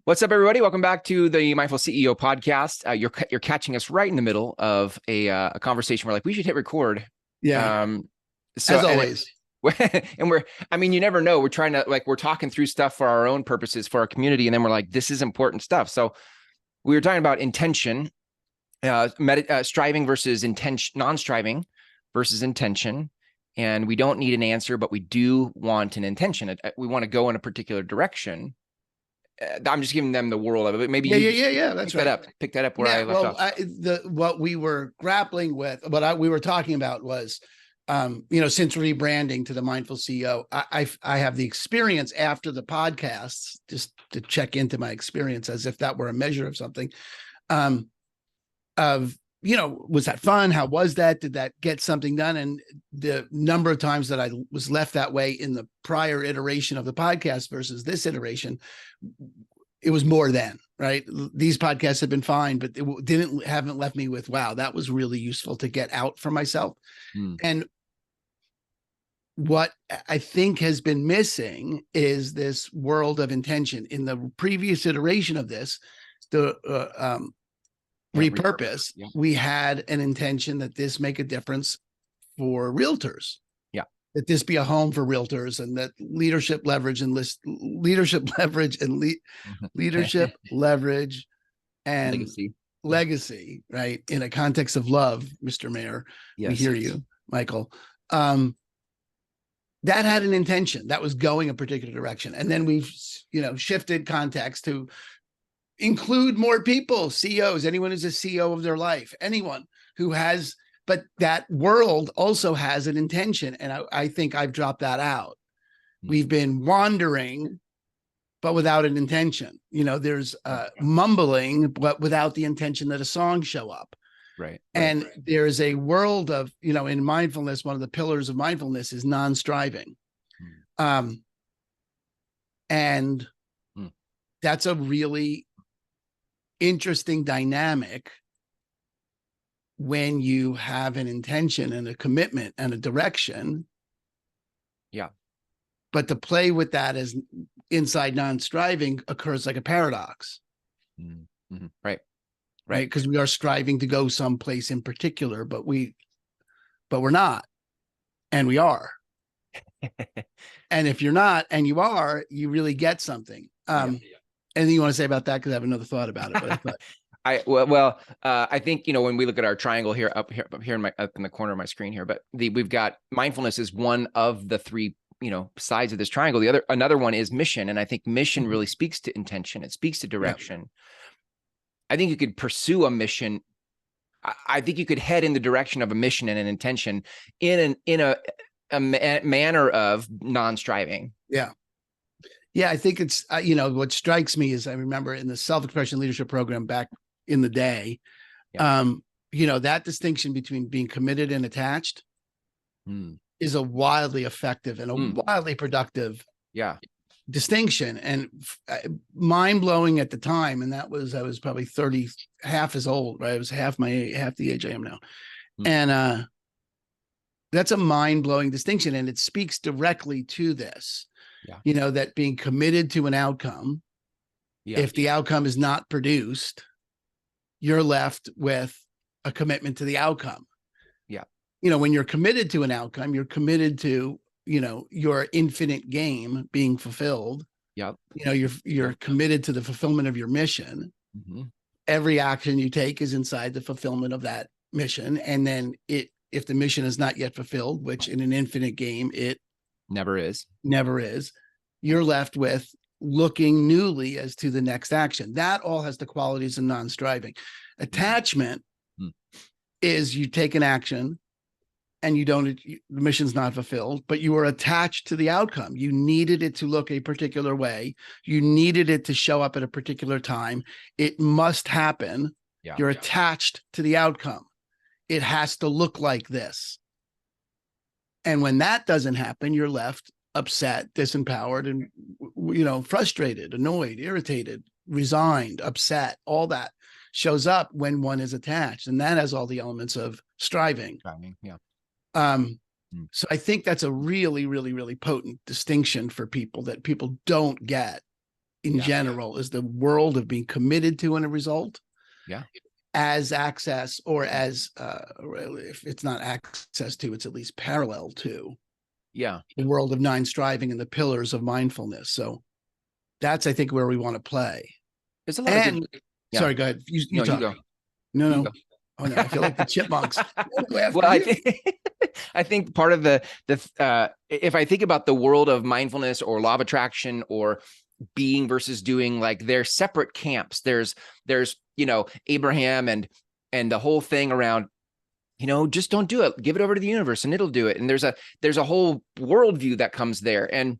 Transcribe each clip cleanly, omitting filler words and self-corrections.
What's up, everybody? Welcome back to the Mindful CEO podcast. You're catching us right in the middle of a conversation. We're like, we should hit record. Yeah, So as always. and I mean, you never know. We're trying to we're talking through stuff for our own purposes, for our community, and then we're like, this is important stuff. So we were talking about intention, striving versus intention, non-striving versus intention. And we don't need an answer, but we do want an intention. We want to go in a particular direction. I'm just giving them the world of it. Maybe Yeah. That's right. Pick that up where I left off. What we were grappling with, we were talking about was, since rebranding to the Mindful CEO, I have the experience after the podcasts, just to check into my experience as if that were a measure of something. Was that fun? How was that? Did that get something done? And the number of times that I was left that way in the prior iteration of the podcast versus this iteration, it was more than, right? These podcasts have been fine, but it haven't left me with, wow, that was really useful to get out for myself. And what I think has been missing is this world of intention. In the previous iteration of this, repurpose, we had an intention that this make a difference for realtors. Yeah. That this be a home for realtors, and that leadership leverage and leadership leverage and legacy, right? In a context of love, Mr. Mayor, we hear you, Michael. That had an intention that was going a particular direction. And then we've, shifted context to include more people, CEOs, anyone who's a CEO of their life, anyone who has, but that world also has an intention. And I think I've dropped that out. We've been wandering, but without an intention. There's mumbling, but without the intention that a song show up. Right. And there's a world of, in mindfulness, one of the pillars of mindfulness is non-striving. And that's a really interesting dynamic when you have an intention and a commitment and a direction. Yeah. But to play with that as inside non-striving occurs like a paradox. Mm-hmm. Right. Because we are striving to go someplace in particular, but we're not, and we are. And if you're not and you are, you really get something. Anything you want to say about that? Because I have another thought about it. But I think when we look at our triangle here up in the corner of my screen here, but we've got mindfulness is one of the three sides of this triangle. Another one is mission, and I think mission really speaks to intention. It speaks to direction. Yeah. I think you could pursue a mission. I think you could head in the direction of a mission and an intention in a manner of non-striving. Yeah. Yeah, I think it's, what strikes me is I remember in the self-expression leadership program back in the day, that distinction between being committed and attached is a wildly effective and a wildly productive distinction, and mind-blowing at the time. And I was probably 30, half as old, right? I was half the age I am now. And that's a mind-blowing distinction, and it speaks directly to this. Yeah. That being committed to an outcome, if the outcome is not produced, you're left with a commitment to the outcome. Yeah. When you're committed to an outcome, you're committed to, your infinite game being fulfilled. Yep. You're committed to the fulfillment of your mission. Every action you take is inside the fulfillment of that mission. And then if the mission is not yet fulfilled, which in an infinite game, it never is, you're left with looking newly as to the next action. That all has the qualities of non-striving. Attachment is you take an action and the mission's not fulfilled, but you are attached to the outcome. You needed it to look a particular way. You needed it to show up at a particular time. It must happen. Yeah. You're attached to the outcome. It has to look like this. And when that doesn't happen, you're left upset, disempowered, and, frustrated, annoyed, irritated, resigned, upset. All that shows up when one is attached. And that has all the elements of striving. Yeah. So I think that's a really, really, really potent distinction for people that people don't get. in general is the world of being committed to and a result. Yeah. As access, or as if it's not access to, it's at least parallel to Yeah. the world of nine striving and the pillars of mindfulness. So that's, I think, where we want to play. There's a lot of good. Yeah. Sorry, go ahead. You No, talk. you go. No, You no. go. Oh no, I feel like the chipmunks. Well, I think part of the if I think about the world of mindfulness or law of attraction or being versus doing, like they're separate camps. There's Abraham and the whole thing around, just don't do it. Give it over to the universe and it'll do it. And there's a whole worldview that comes there. And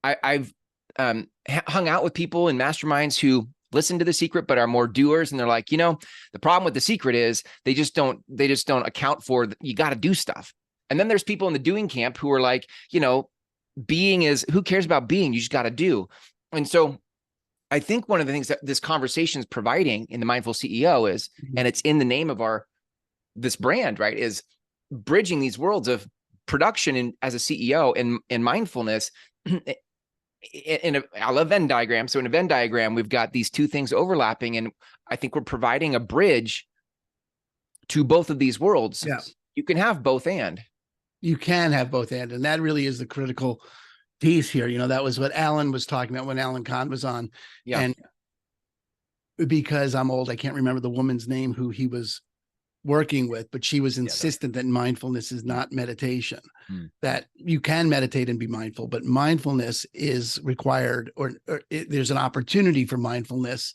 I've hung out with people in masterminds who listen to The Secret but are more doers, and they're like, the problem with The Secret is they just don't account for you got to do stuff. And then there's people in the doing camp who are like, being is, who cares about being? You just got to do. And so I think one of the things that this conversation is providing in the Mindful CEO is, and it's in the name of this brand, right, is bridging these worlds of production as a CEO and mindfulness. I love Venn diagram. So in a Venn diagram, we've got these two things overlapping, and I think we're providing a bridge to both of these worlds. Yeah. You can have both and. You can have both and that really is the critical piece here. That was what Alan was talking about when Alan Kahn was on. Yeah. And because I'm old, I can't remember the woman's name who he was working with, but she was insistent that mindfulness is not meditation, that you can meditate and be mindful, but mindfulness is required, or there's an opportunity for mindfulness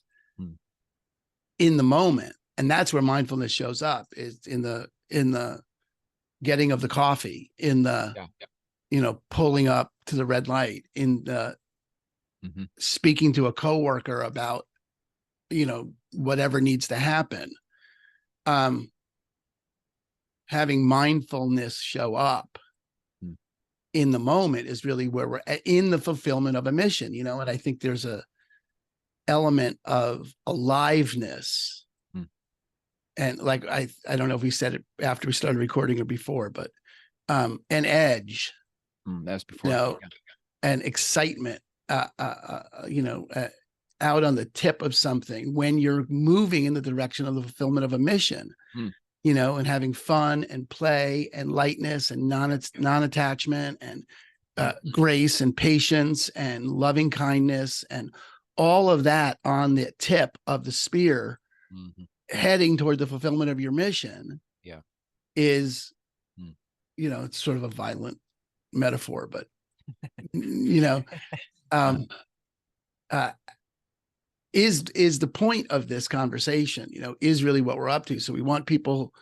in the moment. And that's where mindfulness shows up, is in the getting of the coffee, in the, pulling up to the red light, in the speaking to a coworker about, whatever needs to happen. Having mindfulness show up in the moment is really where we're in the fulfillment of a mission, and I think there's a element of aliveness. And like, I don't know if we said it after we started recording or before, but an edge, that's before, and excitement, out on the tip of something when you're moving in the direction of the fulfillment of a mission. And having fun and play and lightness and non-attachment and grace and patience and loving kindness and all of that on the tip of the spear, heading toward the fulfillment of your mission. Is, it's sort of a violent metaphor, but is the point of this conversation, is really what we're up to. So we want people,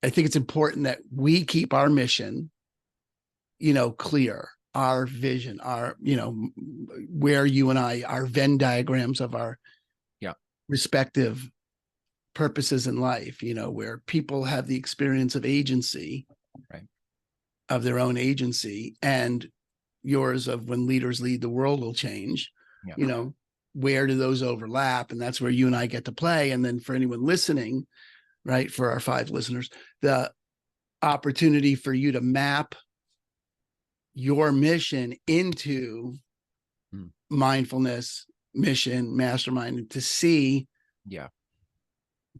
I think it's important that we keep our mission, clear, our vision, our, where you and I, our Venn diagrams of our respective purposes in life, where people have the experience of agency, of their own agency, and yours of when leaders lead, the world will change, where do those overlap? And that's where you and I get to play. And then for anyone listening, right, for our 5 listeners, the opportunity for you to map your mission into mindfulness, mission, mastermind, to see,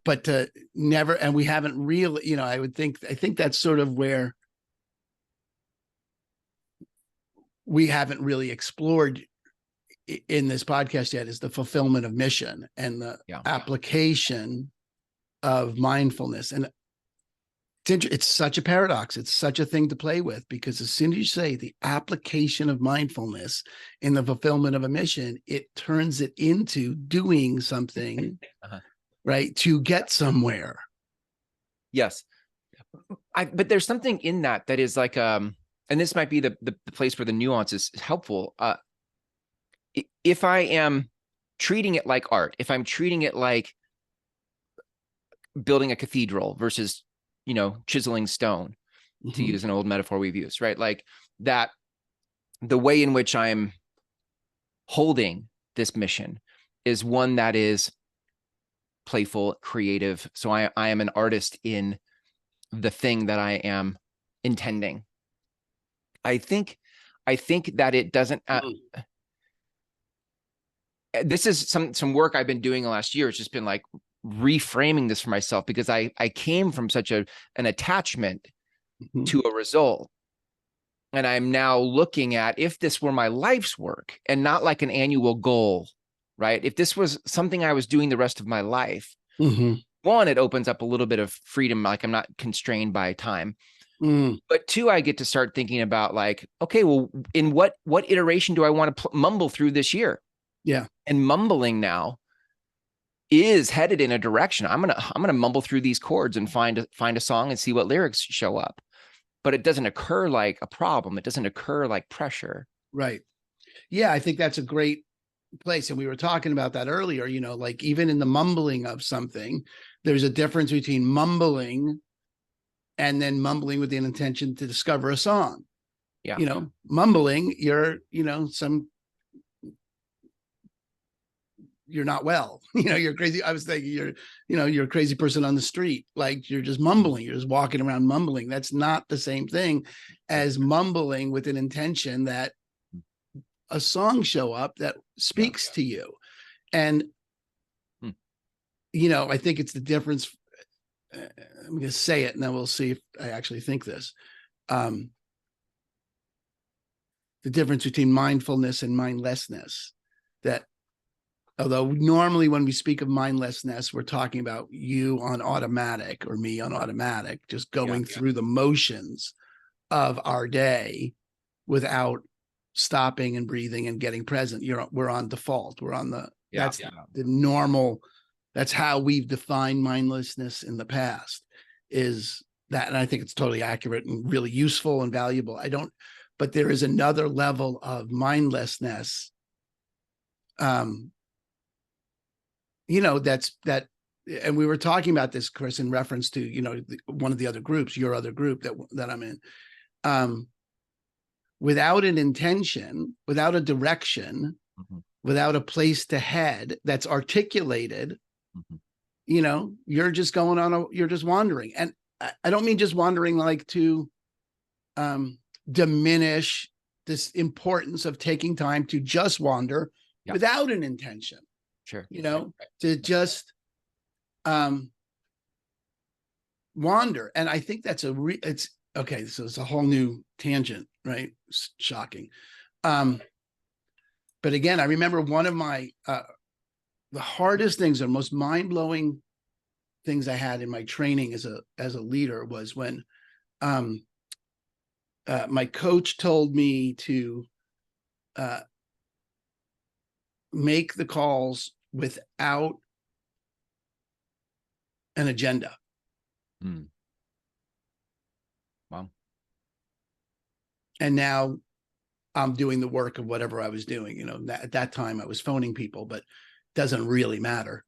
but to never, and we haven't really, I think that's sort of where we haven't really explored in this podcast yet, is the fulfillment of mission and the application of mindfulness. And it's such a paradox. It's such a thing to play with, because as soon as you say the application of mindfulness in the fulfillment of a mission, it turns it into doing something, right, to get somewhere. Yes. But there's something in that is like, and this might be the place where the nuance is helpful. If I am treating it like art, if I'm treating it like building a cathedral versus, chiseling stone, to use an old metaphor we've used, right? Like that, the way in which I'm holding this mission is one that is playful, creative. So I am an artist in the thing that I am intending. I think that it doesn't, this is some work I've been doing the last year. It's just been like reframing this for myself, because I came from such an attachment to a result. And I'm now looking at, if this were my life's work and not like an annual goal, right? If this was something I was doing the rest of my life, one, it opens up a little bit of freedom. Like I'm not constrained by time. But two, I get to start thinking about like, okay, well, in what iteration do I want to mumble through this year? Yeah. And mumbling now is headed in a direction. I'm gonna mumble through these chords and find a song and see what lyrics show up. But it doesn't occur like a problem. It doesn't occur like pressure. Right. Yeah, I think that's a great place. And we were talking about that earlier, you know, like even in the mumbling of something, there's a difference between mumbling and then mumbling with the intention to discover a song. Yeah. You know, mumbling, you're not well, you're crazy. I was thinking you're a crazy person on the street. Like you're just mumbling, you're just walking around mumbling. That's not the same thing as mumbling with an intention that a song show up that speaks to you. And, I think it's the difference. I'm going to say it and then we'll see if I actually think this. The difference between mindfulness and mindlessness, that although normally when we speak of mindlessness, we're talking about you on automatic or me on automatic, just going through the motions of our day without stopping and breathing and getting present. We're on default. We're on the normal. That's how we've defined mindlessness in the past, is that. And I think it's totally accurate and really useful and valuable. But there is another level of mindlessness. That, and we were talking about this, Chris, in reference to, one of the other groups, your other group that I'm in, without an intention, without a direction, without a place to head that's articulated, you're just you're just wandering. And I don't mean just wandering like to diminish this importance of taking time to just wander without an intention. Sure. To just wander. And I think that's it's okay. So it's a whole new tangent, right? It's shocking. But again, I remember one of my, the hardest things or most mind-blowing things I had in my training as a leader was when my coach told me to make the calls without an agenda. Wow. And now I'm doing the work of whatever I was doing. At that time I was phoning people, but it doesn't really matter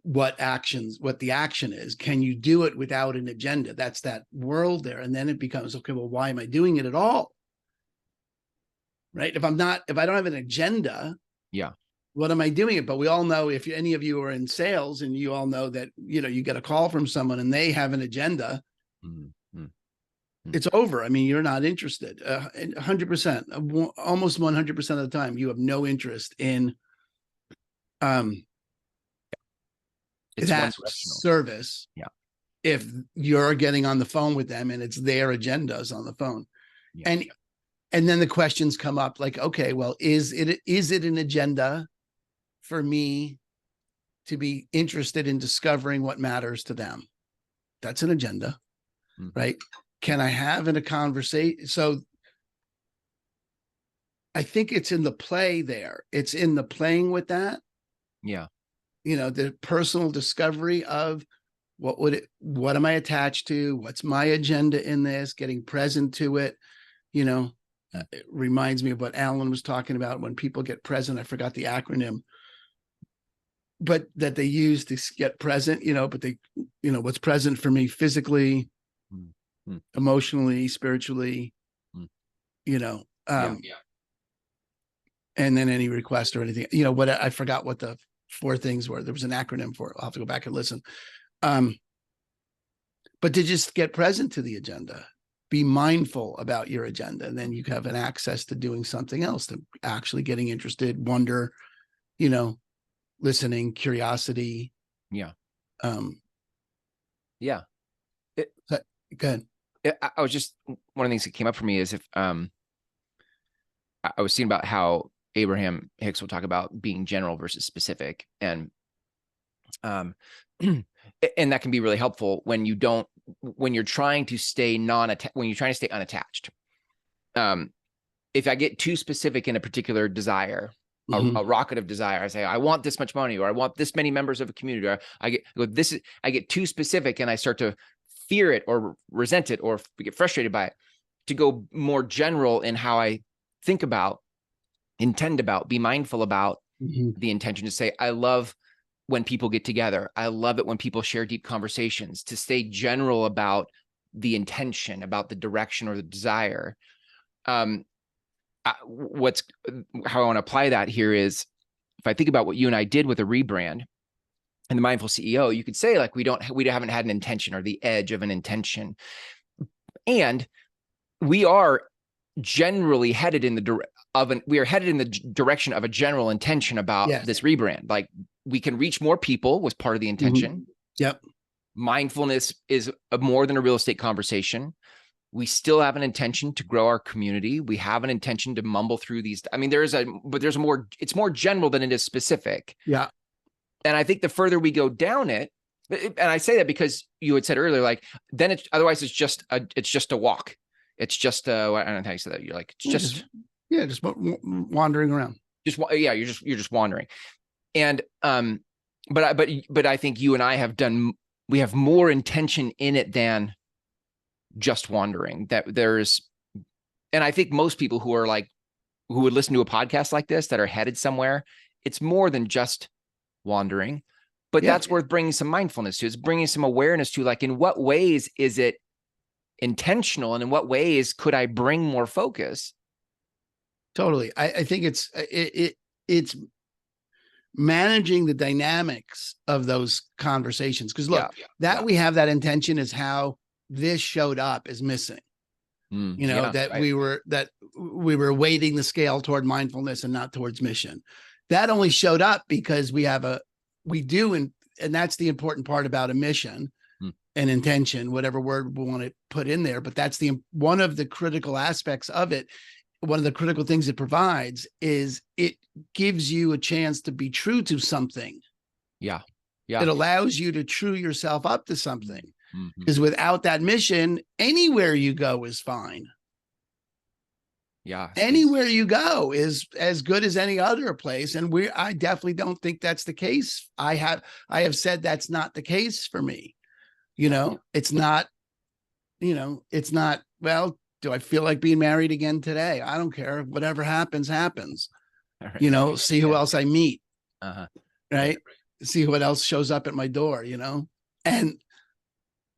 what the action is. Can you do it without an agenda? That's that world there. And then it becomes, okay, well, why am I doing it at all? Right? If I don't have an agenda, what am I doing it? But we all know, if any of you are in sales, and you all know that, you get a call from someone and they have an agenda, it's over. I mean, you're not interested. 100%, almost 100% of the time, you have no interest in that service. If you're getting on the phone with them and it's their agendas on the phone. And then the questions come up like, okay, well, is it an agenda for me to be interested in discovering what matters to them? That's an agenda, right? Can I have in a conversation? So I think it's in the play there. It's in the playing with that. The personal discovery of what am I attached to? What's my agenda in this? Getting present to it. It reminds me of what Alan was talking about when people get present. I forgot the acronym, but that they use to get present, but they, what's present for me physically, emotionally, spiritually, and then any request or anything, what I forgot what the 4 things were. There was an acronym for it. I'll have to go back and listen. But to just get present to the agenda, be mindful about your agenda, and then you have an access to doing something else, to actually getting interested, wonder, listening, curiosity. Yeah. Um, Yeah. It, Good. I was just, one of the things that came up for me is if, I was seeing about how Abraham Hicks will talk about being general versus specific. And, and that can be really helpful when you're trying to stay when you're trying to stay unattached. If I get too specific in a particular desire, a rocket of desire, I say, I want this much money, or I want this many members of a community, or I get too specific and I start to fear it or resent it or get frustrated by it. To go more general in how I think about, intend about, be mindful about the intention, to say, I love when people get together. I love it when people share deep conversations. To stay general about the intention, about the direction or the desire. How I want to apply that here is, if I think about what you and I did with a rebrand and the Mindful CEO, you could say, like, we haven't had an intention or the edge of an intention. And we are generally headed in the direction of a general intention about this rebrand. Like, we can reach more people was part of the intention. Yep. Mindfulness is more than a real estate conversation. We still have an intention to grow our community. We have an intention to mumble through these. I mean, it's more general than it is specific. Yeah. And I think the further we go down it, and I say that because you had said earlier, like, then otherwise it's just a walk. It's just I don't know how you said that. You're like, it's just wandering around. You're just wandering. And but I think you and I we have more intention in it than just wandering. And I think most people who would listen to a podcast like this that are headed somewhere, it's more than just wandering. But that's worth bringing some mindfulness to. It's bringing some awareness to, like, in what ways is it intentional, and in what ways could I bring more focus? Totally. I think it's managing the dynamics of those conversations. Because look, we have that intention is how this showed up is missing. We were weighting the scale toward mindfulness and not towards mission. That only showed up because and that's the important part about a mission and intention, whatever word we want to put in there. But that's one of the critical aspects of it. One of the critical things it provides is it gives you a chance to be true to something. Yeah. It allows you to true yourself up to something. Because without that mission, anywhere you go is fine. Anywhere you go is as good as any other place. And I definitely don't think that's the case. I have said that's not the case for me. It's not, well, do I feel like being married again today? I don't care. Whatever happens, happens. Right. See who else I meet. Right. See what else shows up at my door, and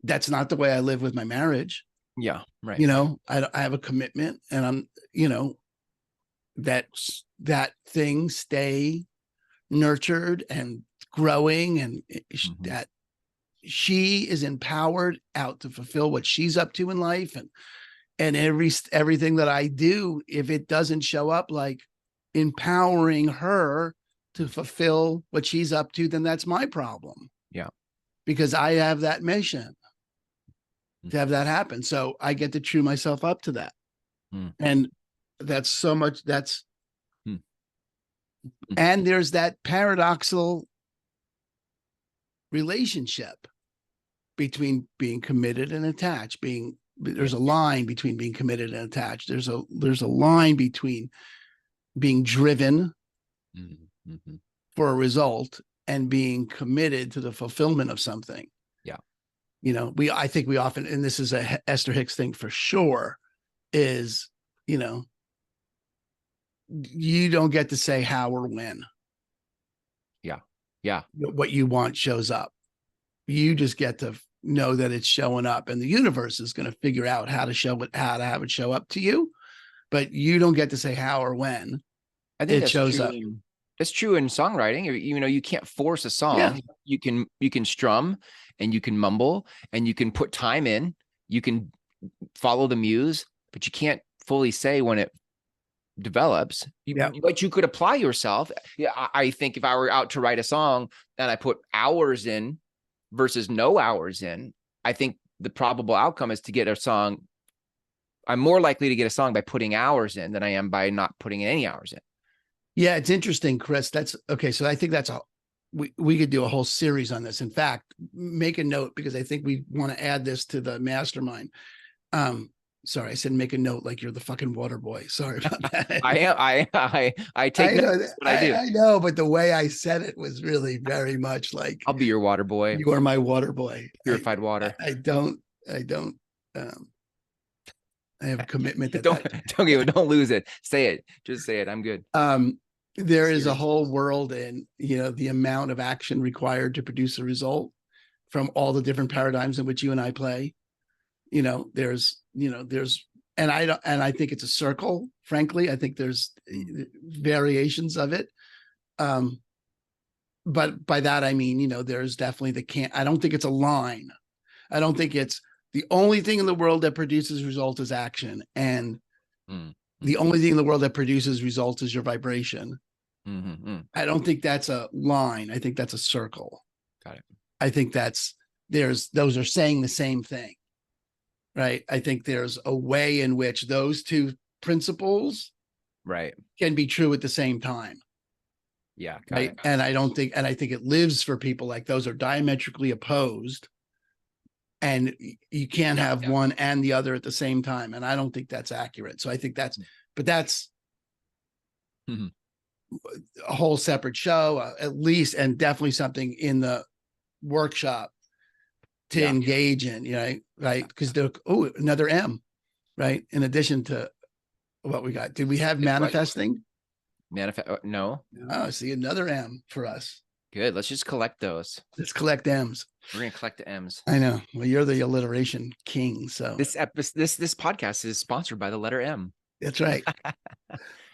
that's not the way I live with my marriage. Yeah. Right. I have a commitment, and I'm, that thing stay nurtured and growing, and that she is empowered out to fulfill what she's up to in life. And everything that I do, if it doesn't show up like empowering her to fulfill what she's up to, then that's my problem. Yeah. Because I have that mission to have that happen. So I get to true myself up to that. And that's so much, and there's that paradoxical relationship between being committed and attached. There's a line between being committed and attached. There's a line between being driven for a result and being committed to the fulfillment of something. Yeah. I think we often, and this is a Esther Hicks thing for sure, is, you don't get to say how or when. Yeah. Yeah. What you want shows up. You just get to know that it's showing up, and the universe is going to figure out how to have it show up to you, but you don't get to say how or when. I think it shows up. It's true in songwriting. You can't force a song. Yeah. You can strum, and you can mumble, and you can put time in. You can follow the muse, but you can't fully say when it develops, but you could apply yourself. Yeah, I think if I were out to write a song and I put hours in versus no hours in, I think the probable outcome is to get a song. I'm more likely to get a song by putting hours in than I am by not putting any hours in. Yeah, it's interesting, Chris. That's okay. So I think that's we could do a whole series on this. In fact, make a note, because I think we want to add this to the mastermind. Sorry, I said make a note like you're the fucking water boy. Sorry about that. I take notes, but I do. I know, but the way I said it was really very much like, I'll be your water boy. You are my water boy. Purified water. I don't I have a commitment that don't lose it. Say it. Just say it. I'm good. There is a whole world in, the amount of action required to produce a result from all the different paradigms in which you and I play. There's and I think it's a circle, frankly. I think there's variations of it. But by that, I mean, there's definitely I don't think it's a line. I don't think it's the only thing in the world that produces result is action. And the only thing in the world that produces results is your vibration. I don't think that's a line. I think that's a circle. Got it. I think those are saying the same thing, right? I think there's a way in which those two principles can be true at the same time. Yeah. Right. And I think it lives for people like those are diametrically opposed. And you can't have one and the other at the same time. And I don't think that's accurate. So I think that's a whole separate show, at least, and definitely something in the workshop to engage in, right? Because another M, right? In addition to what we got. Did we have manifesting? No. Oh, see, another M for us. Good. Let's just collect those. Let's collect M's. We're gonna collect the M's. I know. Well, you're the alliteration king. So this podcast is sponsored by the letter M. That's right.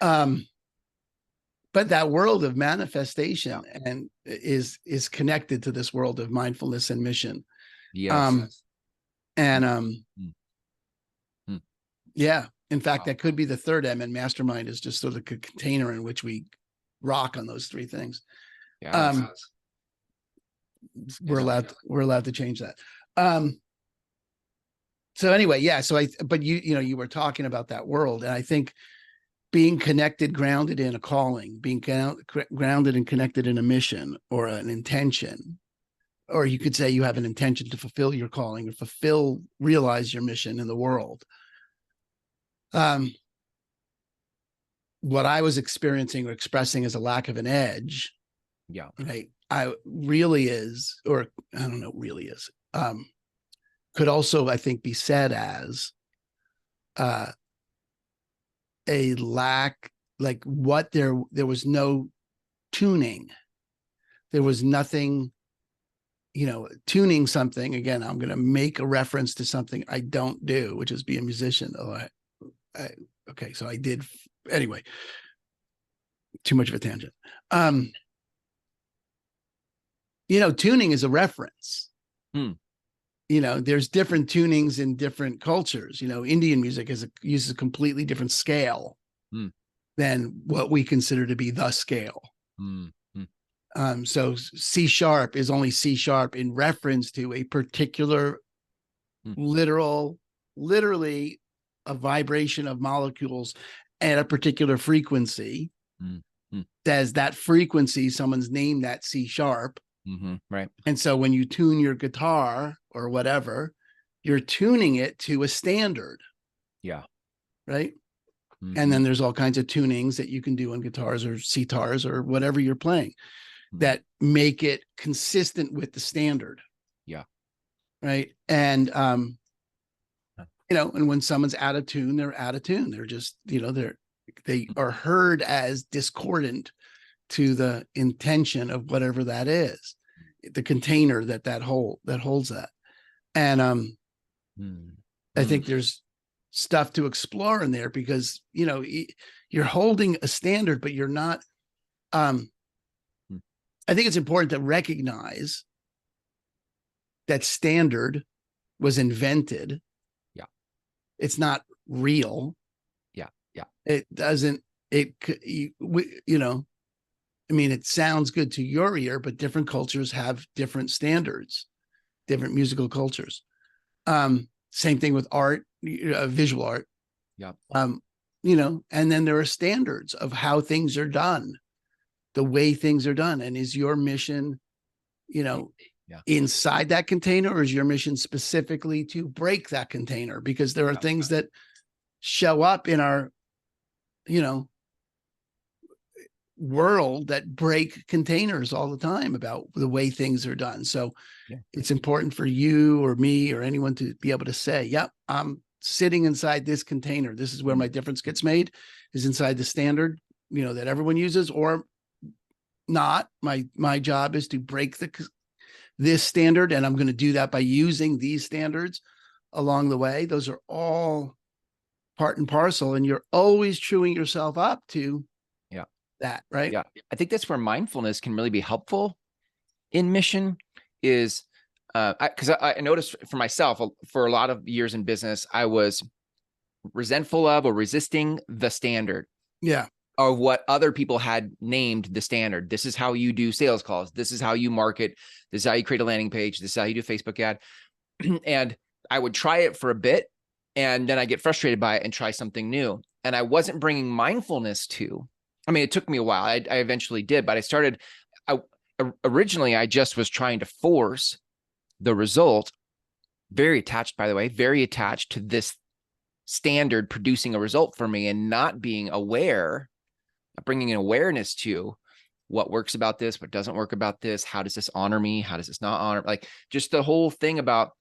But that world of manifestation and is connected to this world of mindfulness and mission. Yes. Yeah. In fact, that could be the third M, and Mastermind is just sort of a container in which we rock on those three things. Yeah. We're allowed to change that. So anyway, yeah. So but you were talking about that world, and I think being connected, grounded in a calling, being grounded and connected in a mission or an intention, or you could say you have an intention to fulfill your calling or realize your mission in the world. What I was experiencing or expressing as a lack of an edge. Yeah. Right. Really is, could also, I think, be said as a lack, like what there was no tuning. There was nothing, tuning something. Again, I'm going to make a reference to something I don't do, which is be a musician. Okay. So I did anyway, too much of a tangent. Tuning is a reference. There's different tunings in different cultures. Indian music uses a completely different scale than what we consider to be the scale. So C sharp is only C sharp in reference to a particular literally a vibration of molecules at a particular frequency. As that frequency, someone's named that C sharp. Right. And so when you tune your guitar or whatever, you're tuning it to a standard. Yeah. Right. And then there's all kinds of tunings that you can do on guitars or sitars or whatever you're playing that make it consistent with the standard. Yeah. Right. And, and when someone's out of tune, they're out of tune. They're just, they are heard as discordant to the intention of whatever that is, the container that holds that. And I think there's stuff to explore in there because, you're holding a standard, but you're not. I think it's important to recognize that standard was invented. Yeah. It's not real. Yeah. It doesn't I mean, it sounds good to your ear, but different cultures have different standards, different musical cultures. Same thing with art, visual art. Yeah. And then there are standards of how things are done, the way things are done. And is your mission, Yeah. inside that container, or is your mission specifically to break that container? Because there are things that show up in our, world that break containers all the time about the way things are done. So it's important for you or me or anyone to be able to say, yep, I'm sitting inside this container. This is where my difference gets made, is inside the standard, that everyone uses, or not. My job is to break this standard, and I'm going to do that by using these standards along the way. Those are all part and parcel, and you're always truing yourself up to that, right? Yeah. I think that's where mindfulness can really be helpful in mission, is because I noticed for myself, for a lot of years in business, I was resentful of or resisting the standard of what other people had named the standard. This is how you do sales calls. This is how you market. This is how you create a landing page. This is how you do a Facebook ad. And I would try it for a bit, and then I get frustrated by it and try something new. And I wasn't bringing mindfulness to. I mean, it took me a while. I eventually did, but originally I just was trying to force the result, very attached, by the way, very attached to this standard producing a result for me, and not being aware, bringing an awareness to what works about this, what doesn't work about this. How does this honor me? How does this not honor? Like, just the whole thing about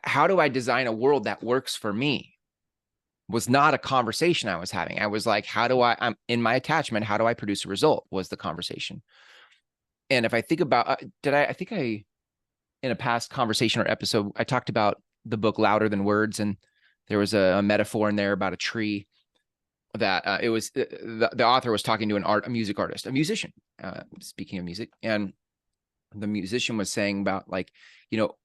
how do I design a world that works for me was not a conversation I was having. I was like, I'm in my attachment, how do I produce a result, was the conversation. And if I think about, in a past conversation or episode, I talked about the book Louder Than Words. And there was a metaphor in there about a tree that it was, the author was talking to a music artist, a musician, speaking of music. And the musician was saying about, like,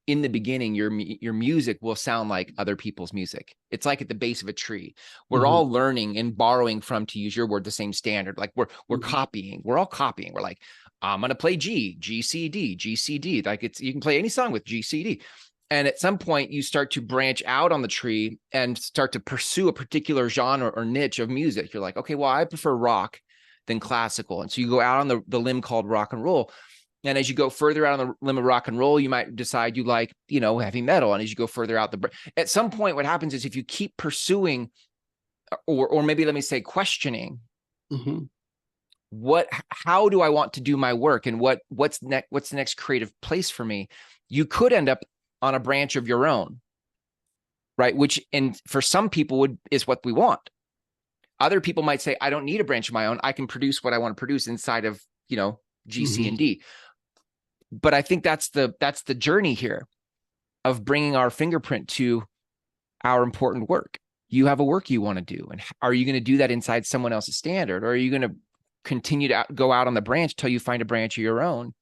in the beginning, your music will sound like other people's music. It's like at the base of a tree. We're all learning and borrowing from, to use your word, the same standard. Like we're copying. We're all copying. We're like, I'm going to play G, C, D. Like you can play any song with G, C, D. And at some point you start to branch out on the tree and start to pursue a particular genre or niche of music. You're like, okay, well, I prefer rock than classical. And so you go out on the limb called rock and roll. And as you go further out on the limb of rock and roll, you might decide you like, heavy metal. And as you go further out, at some point, what happens is, if you keep pursuing, or maybe let me say questioning, how do I want to do my work, and what's the next creative place for me? You could end up on a branch of your own, right? Which, and for some people is what we want. Other people might say, I don't need a branch of my own. I can produce what I want to produce inside of, G, C, and D. But I think that's the journey here of bringing our fingerprint to our important work. You have a work you want to do. And are you going to do that inside someone else's standard? Or are you going to continue to go out on the branch till you find a branch of your own,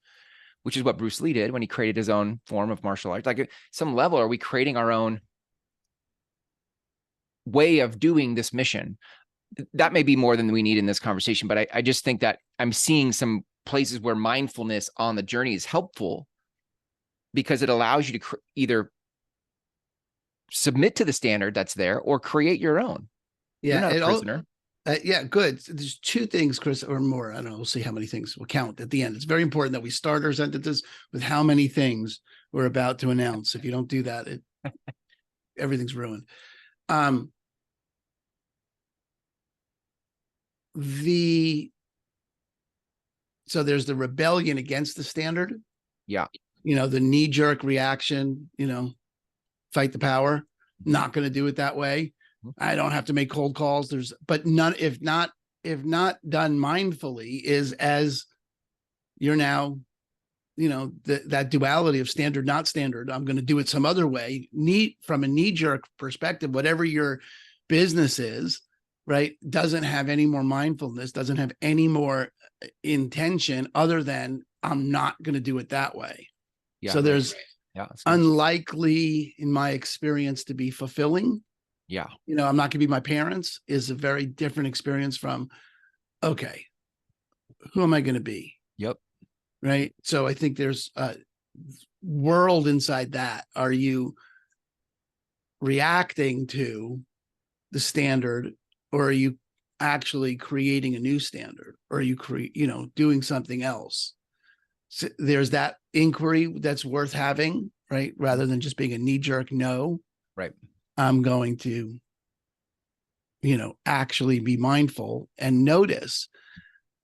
which is what Bruce Lee did when he created his own form of martial arts? Like, at some level, are we creating our own way of doing this mission? That may be more than we need in this conversation, but I just think that I'm seeing some places where mindfulness on the journey is helpful, because it allows you to either submit to the standard that's there or create your own. You're not a prisoner. Good. There's two things, Chris, or more. I don't know. We'll see how many things we'll count at the end. It's very important that we start our sentences with how many things we're about to announce. If you don't do that, everything's ruined. So there's the rebellion against the standard. Yeah. The knee-jerk reaction, fight the power. Not going to do it that way. I don't have to make cold calls. But none, if not done mindfully, is as you're now, that duality of standard, not standard. I'm going to do it some other way. From a knee-jerk perspective, whatever your business is, right, doesn't have any more mindfulness, doesn't have any more intention other than, I'm not going to do it that way. So there's unlikely, in my experience, to be fulfilling Yeah. I'm not going to be my parents is a very different experience from, okay, who am I going to be? Yep. Right. So I think there's a world inside that. Are you reacting to the standard, or are you actually creating a new standard, or are you doing something else? So there's that inquiry that's worth having, right? Rather than just being a knee-jerk no. Right. I'm going to, actually be mindful and notice,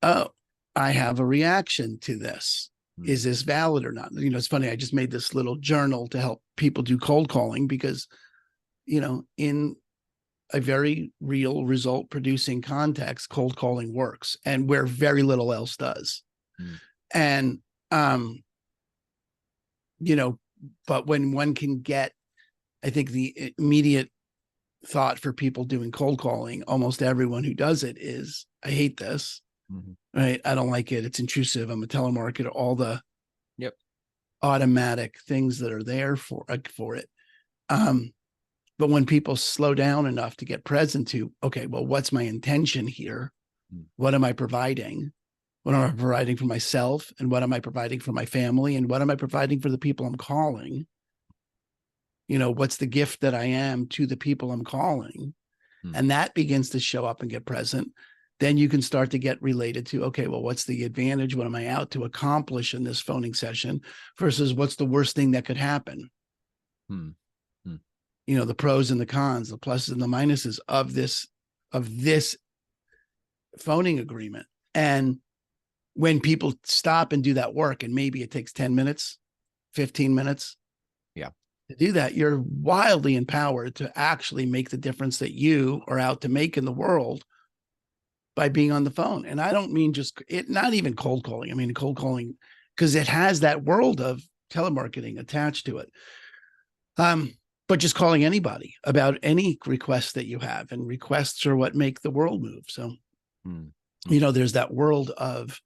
oh, I have a reaction to this. Is this valid or not? It's funny. I just made this little journal to help people do cold calling because, in a very real result producing context, cold calling works and where very little else does. And, but when one can get, I think the immediate thought for people doing cold calling, almost everyone who does it is, I hate this. Right. I don't like it. It's intrusive. I'm a telemarketer, all the automatic things that are there for it. But when people slow down enough to get present to, okay, well, what's my intention here? What am I providing? What am I providing for myself? And what am I providing for my family? And what am I providing for the people I'm calling? What's the gift that I am to the people I'm calling? And that begins to show up and get present. Then you can start to get related to, okay, well, what's the advantage? What am I out to accomplish in this phoning session versus what's the worst thing that could happen? The pros and the cons, the pluses and the minuses of this phoning agreement. And when people stop and do that work, and maybe it takes 10 minutes, 15 minutes to do that, you're wildly empowered to actually make the difference that you are out to make in the world by being on the phone. And I don't mean just not even cold calling. I mean, cold calling, because it has that world of telemarketing attached to it. But just calling anybody about any request that you have, and requests are what make the world move. So, there's that world of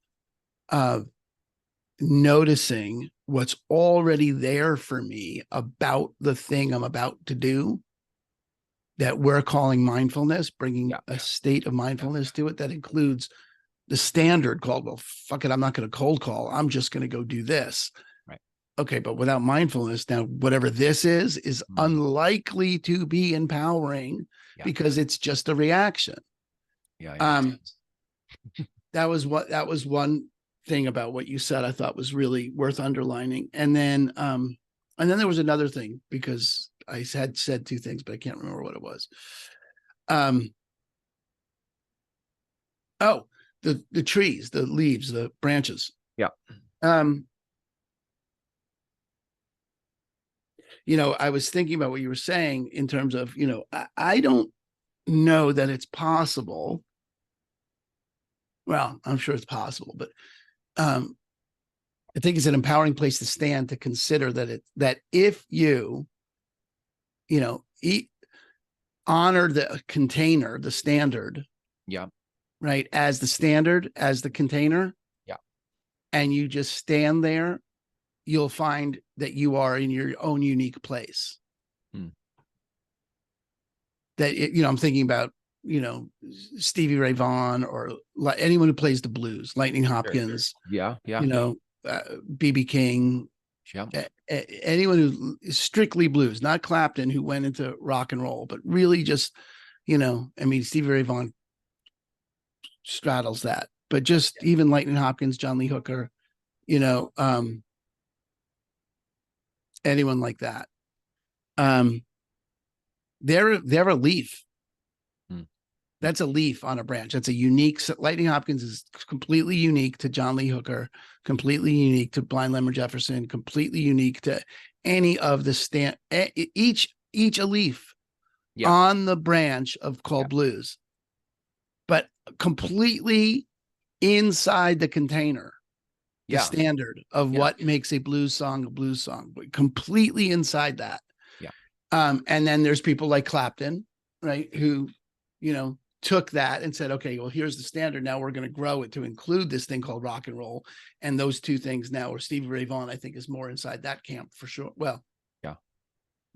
noticing what's already there for me about the thing I'm about to do, that we're calling mindfulness, bringing a state of mindfulness to it that includes the standard called, well, fuck it, I'm not going to cold call. I'm just going to go do this. Right. Okay. But without mindfulness, now, whatever this is unlikely to be empowering because it's just a reaction. That was one thing about what you said I thought was really worth underlining. And then there was another thing, because I had said two things, but I can't remember what it was. The trees, the leaves, the branches. Yeah. I was thinking about what you were saying in terms of, I don't know that it's possible. Well, I'm sure it's possible, but I think it's an empowering place to stand, to consider that if you honor the container, the standard, right, as the standard, as the container, and you just stand there, you'll find that you are in your own unique place. That I'm thinking about, Stevie Ray Vaughan, or anyone who plays the blues, Lightning Hopkins, BB King, anyone who is strictly blues, not Clapton, who went into rock and roll, but really just, Stevie Ray Vaughan straddles that, but just even Lightning Hopkins, John Lee Hooker, anyone like that. They're a leaf. That's a leaf on a branch. That's a unique. Lightning Hopkins is completely unique to John Lee Hooker, completely unique to Blind Lemon Jefferson, completely unique to any of the each a leaf on the branch called blues, but completely inside the container, the standard of what makes a blues song, but completely inside that. And then there's people like Clapton, right, who, took that and said, okay, well, here's the standard. Now we're going to grow it to include this thing called rock and roll. And those two things now, or Stevie Ray Vaughan, I think, is more inside that camp for sure. Well,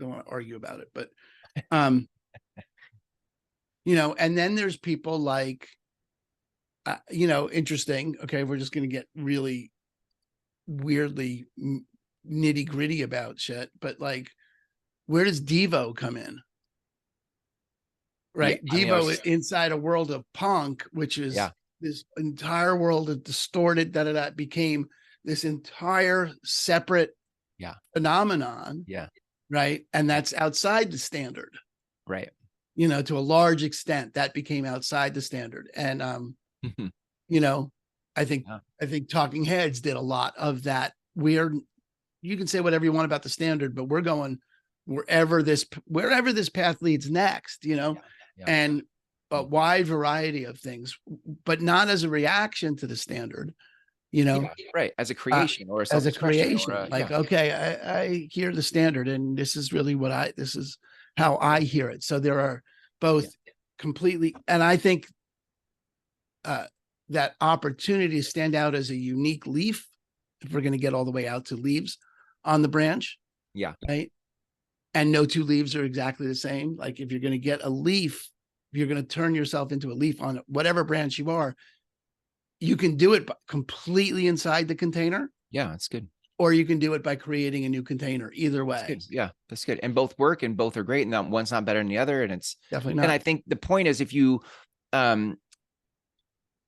don't want to argue about it, but And then there's people like, interesting. Okay. We're just going to get really weirdly nitty gritty about shit, but like, where does Devo come in? Right. Yeah, Devo inside a world of punk, which is this entire world of distorted, became this entire separate phenomenon. Yeah. Right. And that's outside the standard. Right. To a large extent, that became outside the standard. And, I think Talking Heads did a lot of that. You can say whatever you want about the standard, but we're going wherever this path leads next, and a wide variety of things, but not as a reaction to the standard, right. As a creation or as a creation, okay, I hear the standard and this is really this is how I hear it. So there are both completely, and I think that opportunity to stand out as a unique leaf, if we're going to get all the way out to leaves on the branch. Yeah. Right. And no two leaves are exactly the same. Like if you're going to get a leaf, if you're going to turn yourself into a leaf on whatever branch you are, you can do it completely inside the container. Yeah, that's good. Or you can do it by creating a new container. Either way. That's good. Yeah, that's good. And both work and both are great. And one's not better than the other. And it's definitely not. And I think the point is, if you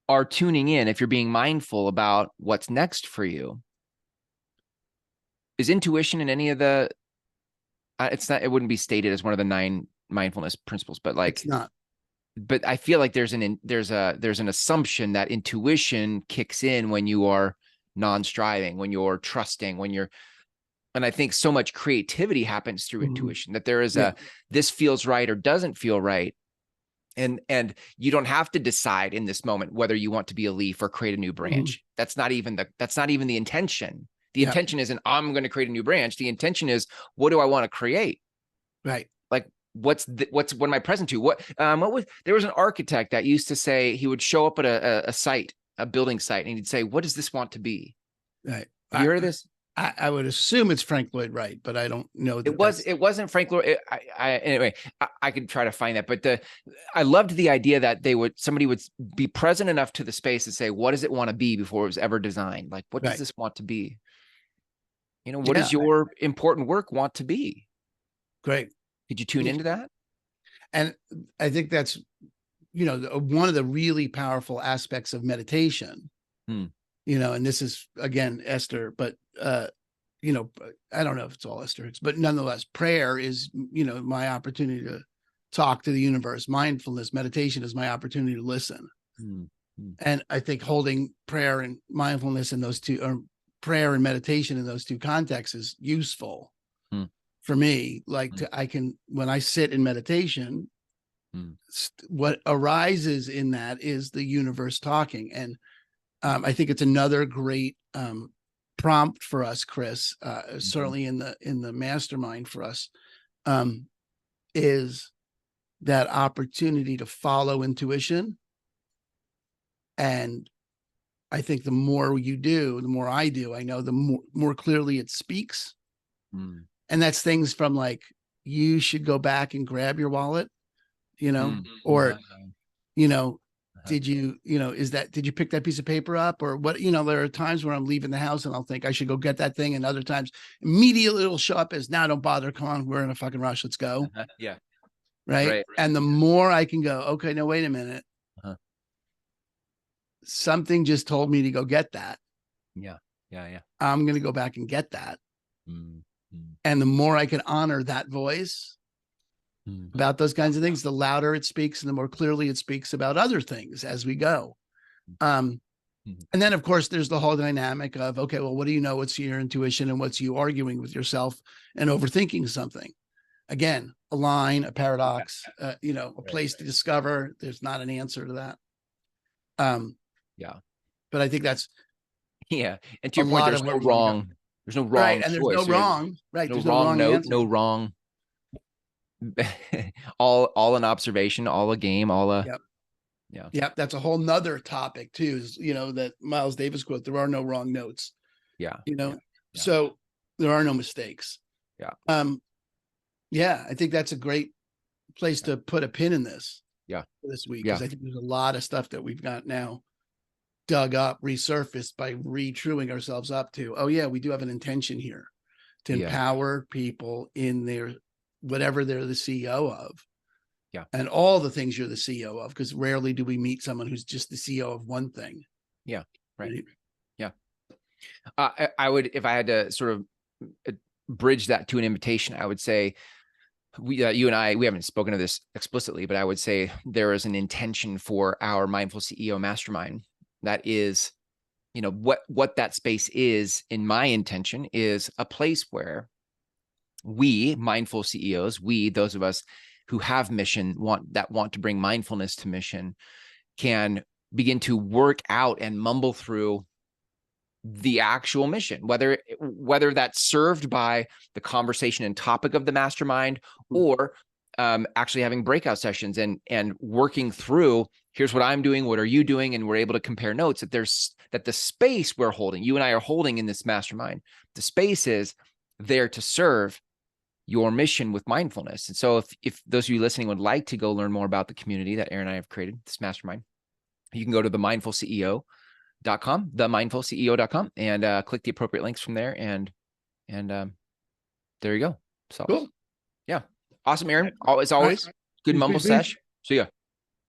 are tuning in, if you're being mindful about what's next for you, is intuition in any of the, it wouldn't be stated as one of the 9 mindfulness principles, but like, it's not. But I feel like there's an assumption that intuition kicks in when you are non-striving, when you're trusting, and I think so much creativity happens through intuition, that there is this feels right or doesn't feel right. And you don't have to decide in this moment whether you want to be a leaf or create a new branch. That's not even the intention. The intention isn't, I'm going to create a new branch. The intention is, what do I want to create? Right. Like, what am I present to? There was an architect that used to say he would show up at a building site, and he'd say, what does this want to be? Right. Have you heard of this? I would assume it's Frank Lloyd Wright, but I don't know. It wasn't Frank Lloyd. Anyway, I could try to find that, I loved the idea that somebody would be present enough to the space and say, what does it want to be before it was ever designed? Like, what does this want to be? What does your important work want to be? Great. Did you tune into that? And I think that's, one of the really powerful aspects of meditation, and this is, again, Esther, but, I don't know if it's all Esther, but nonetheless, prayer is, my opportunity to talk to the universe. Mindfulness, meditation is my opportunity to listen. And I think holding prayer and mindfulness in those two, or prayer and meditation in those two contexts, is useful for me. Like when I sit in meditation, what arises in that is the universe talking. And I think it's another great prompt for us, Chris, certainly in the mastermind for us, is that opportunity to follow intuition. And I think the more you do, the more I do, I know the more clearly it speaks. And that's things from like, you should go back and grab your wallet, or, did you pick that piece of paper up, or what? There are times where I'm leaving the house and I'll think I should go get that thing. And other times immediately it'll show up as, now don't bother. Come on, we're in a fucking rush. Let's go. Yeah. Right. And the more I can go, okay, no, wait a minute. Something just told me to go get that. Yeah. I'm going to go back and get that. And the more I can honor that voice about those kinds of things, the louder it speaks and the more clearly it speaks about other things as we go. And then, of course, there's the whole dynamic of, okay, well, what do you know? What's your intuition, and what's you arguing with yourself and overthinking something? Again, a line, a paradox, a place to discover. There's not an answer to that. But I think that's and to your point, there's no wrong. There's no wrong, right? And there's no wrong, right? No wrong note, answer. No wrong. all an observation, all a game, all a. Yep. That's a whole nother topic too. Is that Miles Davis quote: "There are no wrong notes." So there are no mistakes. I think that's a great place to put a pin in this. Yeah. this week, Yeah. because I think there's a lot of stuff that we've got now dug up, resurfaced by re-truing ourselves up to, oh yeah, we do have an intention here to Yeah. empower people in their whatever they're the CEO of. Yeah. And all the things you're the CEO of, because rarely do we meet someone who's just the CEO of one thing. Yeah. Right. Yeah. I would, if I had to sort of bridge that to an invitation, I would say you and I, we haven't spoken of this explicitly, but I would say there is an intention for our Mindful CEO Mastermind. That is, what that space is, in my intention, is a place where we mindful CEOs, those of us who have mission, want to bring mindfulness to mission, can begin to work out and mumble through the actual mission, whether that's served by the conversation and topic of the mastermind, or actually having breakout sessions and working through, here's what I'm doing, what are you doing, and we're able to compare notes. That the space we're holding, you and I are holding in this mastermind, the space is there to serve your mission with mindfulness. And so if those of you listening would like to go learn more about the community that Aaron and I have created, this mastermind, you can go to themindfulceo.com, and click the appropriate links from there. And there you go. So cool. yeah. Awesome, Aaron. As always, good Peace, mumble peace, sesh. peace. See ya.